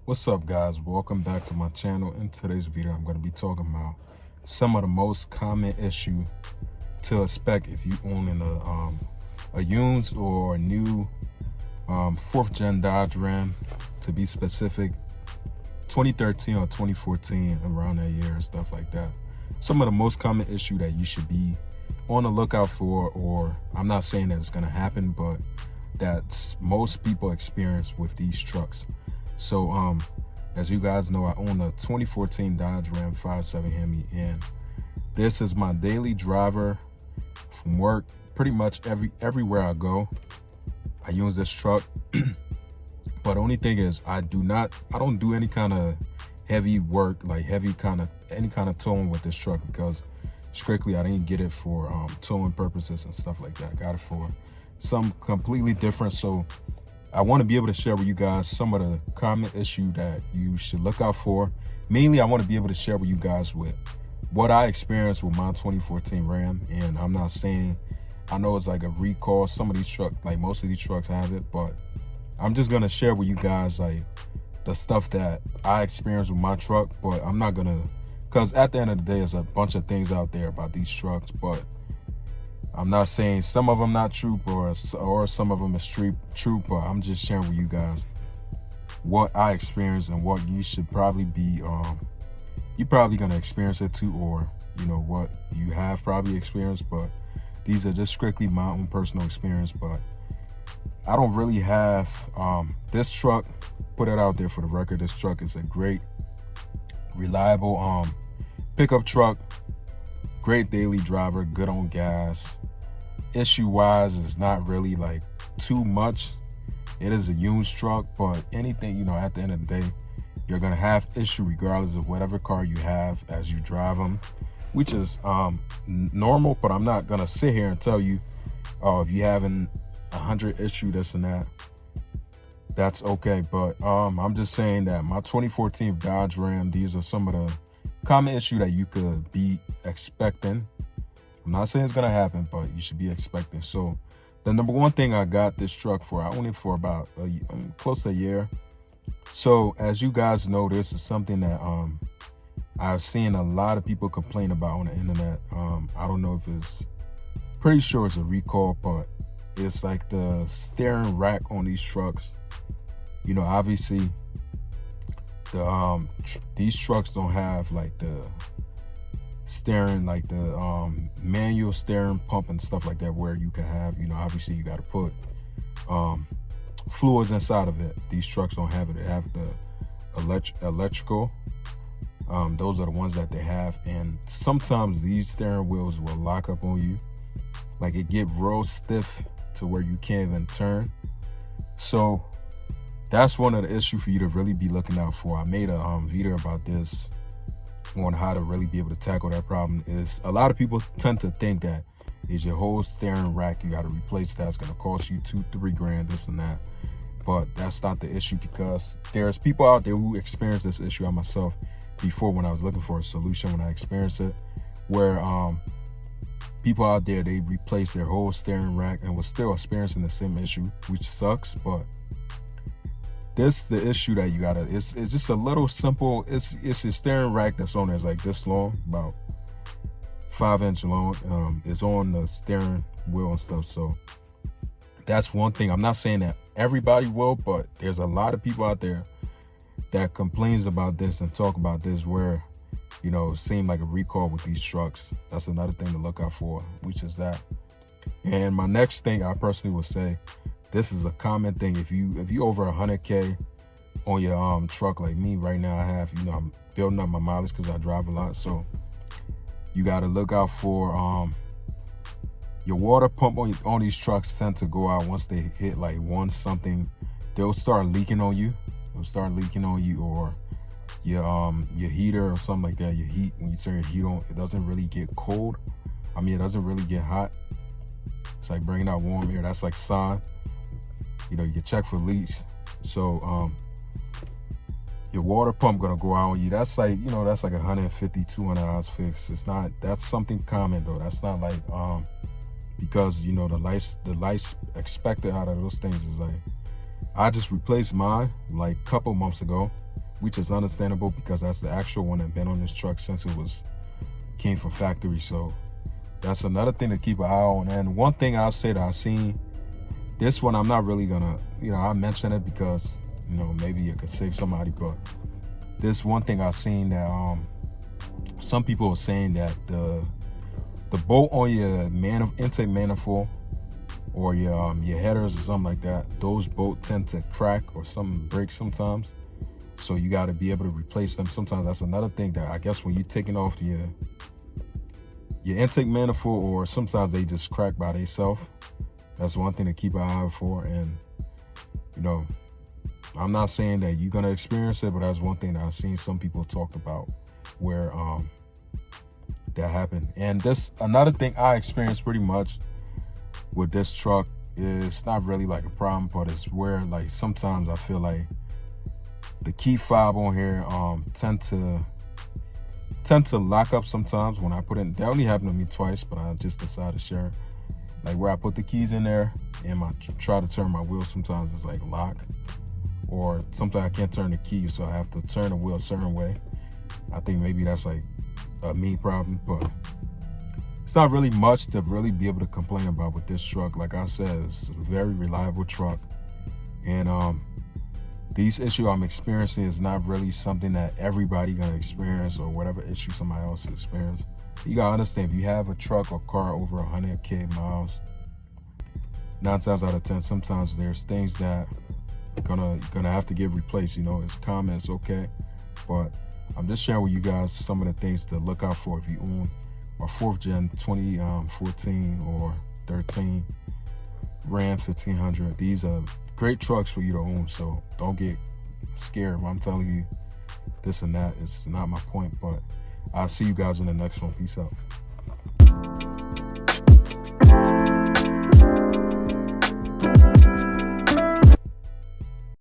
What's up, guys? Welcome back to my channel. In today's video, I'm going to be talking about some of the most common issue to expect if you own a used or a new 4th gen Dodge Ram, to be specific, 2013 or 2014, around that year and stuff like that. Some of the most common issue that you should be on the lookout for, or I'm not saying that it's going to happen, but that most people experience with these trucks. So as you guys know, I own a 2014 Dodge Ram 5.7 Hemi, and this is my daily driver from work. Pretty much everywhere I go, I use this truck. But the only thing is, I don't do any kind of heavy work, like any kind of towing with this truck, because strictly I didn't get it for towing purposes and stuff like that. I got it for something completely different. So I want to be able to share with you guys some of the common issue that you should look out for. Mainly, I want to be able to share with you guys with what I experienced with my 2014 Ram. And I'm not saying, I know it's like a recall. Some of these trucks, like most of these trucks have it, but I'm just going to share with you guys like the stuff that I experienced with my truck. But I'm not going to, because at the end of the day, there's a bunch of things out there about these trucks, but I'm not saying some of them not true or some of them is true, but I'm just sharing with you guys what I experienced and what you should probably be, you're probably going to experience it too, or, you know, what you have probably experienced. But these are just strictly my own personal experience. But I don't really have this truck, put it out there for the record. This truck is a great, reliable pickup truck. Great daily driver, good on gas. Issue wise, it's not really like too much. It is a used truck, but anything, you know, at the end of the day, you're gonna have issue regardless of whatever car you have as you drive them, which is normal. But I'm not gonna sit here and tell you, oh, if you having 100 issue, this and that, that's okay. But I'm just saying that my 2014 Dodge Ram, these are some of the common issue that you could be expecting. I'm not saying it's gonna happen, but you should be expecting. So the number one thing I got this truck for, I owned it for about close to a year. So as you guys know, this is something that I've seen a lot of people complain about on the internet. I don't know if it's, pretty sure it's a recall, but it's like the steering rack on these trucks. You know, obviously these trucks don't have like the steering, like the manual steering pump and stuff like that, where you can have, you know, obviously you got to put fluids inside of it. These trucks don't have it. They have the electrical. Those are the ones that they have. And sometimes these steering wheels will lock up on you, like it get real stiff to where you can't even turn. So that's one of the issues for you to really be looking out for. I made a video about this on how to really be able to tackle that problem. Is a lot of people tend to think that is your whole steering rack, you got to replace that, it's going to cost you $2-3 grand, this and that. But that's not the issue, because there's people out there who experienced this issue. I myself, before, when I was looking for a solution, when I experienced it, where people out there, they replaced their whole steering rack and was still experiencing the same issue, which sucks. But this is the issue that you gotta, it's just a little simple. It's a steering rack that's on there, it's like this long, about 5-inch long. It's on the steering wheel and stuff. So that's one thing. I'm not saying that everybody will, but there's a lot of people out there that complains about this and talk about this, where, you know, it seemed like a recall with these trucks. That's another thing to look out for, which is that. And my next thing, I personally would say, this is a common thing. If you over 100K on your truck, like me right now, I have, you know, I'm building up my mileage because I drive a lot. So you got to look out for your water pump on these trucks tend to go out once they hit like one something. They'll start leaking on you. Or your heater or something like that. Your heat, when you turn your heat on, it doesn't really get cold. I mean, it doesn't really get hot. It's like bringing out warm air. That's like sign. You know, you can check for leaks. So your water pump gonna go out on you. That's like, you know, that's like 150, 200 hours fix. It's not, that's something common though. That's not like because, you know, the life expected out of those things is like I just replaced mine like a couple months ago, which is understandable because that's the actual one that been on this truck since it came from factory. So that's another thing to keep an eye on. And one thing I'll say that I've seen, this one I'm not really gonna, I mention it because, maybe it could save somebody, but this one thing I've seen that some people are saying that the bolt on your intake manifold or your headers or something like that, those bolts tend to crack or something break sometimes. So you got to be able to replace them. Sometimes that's another thing that I guess when you're taking off your intake manifold, or sometimes they just crack by themselves. That's one thing to keep an eye out for. And I'm not saying that you're gonna experience it, but that's one thing that I've seen some people talked about where that happened. And this another thing I experienced pretty much with this truck is not really like a problem, but it's where like sometimes I feel like the key fob on here tend to lock up sometimes when I put in. That only happened to me twice, but I just decided to share. Like where I put the keys in there and try to turn my wheel, sometimes it's like lock, or sometimes I can't turn the key, so I have to turn the wheel a certain way. I think maybe that's like a me problem, but it's not really much to really be able to complain about with this truck. Like I said, it's a very reliable truck, and these issues I'm experiencing is not really something that everybody gonna experience, or whatever issue somebody else experience. You gotta understand, if you have a truck or car over 100K miles, 9 times out of 10, sometimes there's things that gonna have to get replaced. It's common, it's okay, but I'm just sharing with you guys some of the things to look out for if you own a 4th gen 2014 or 13 Ram 1500. These are great trucks for you to own, so don't get scared when I'm telling you this and that. It's not my point, but I'll see you guys in the next one. Peace out.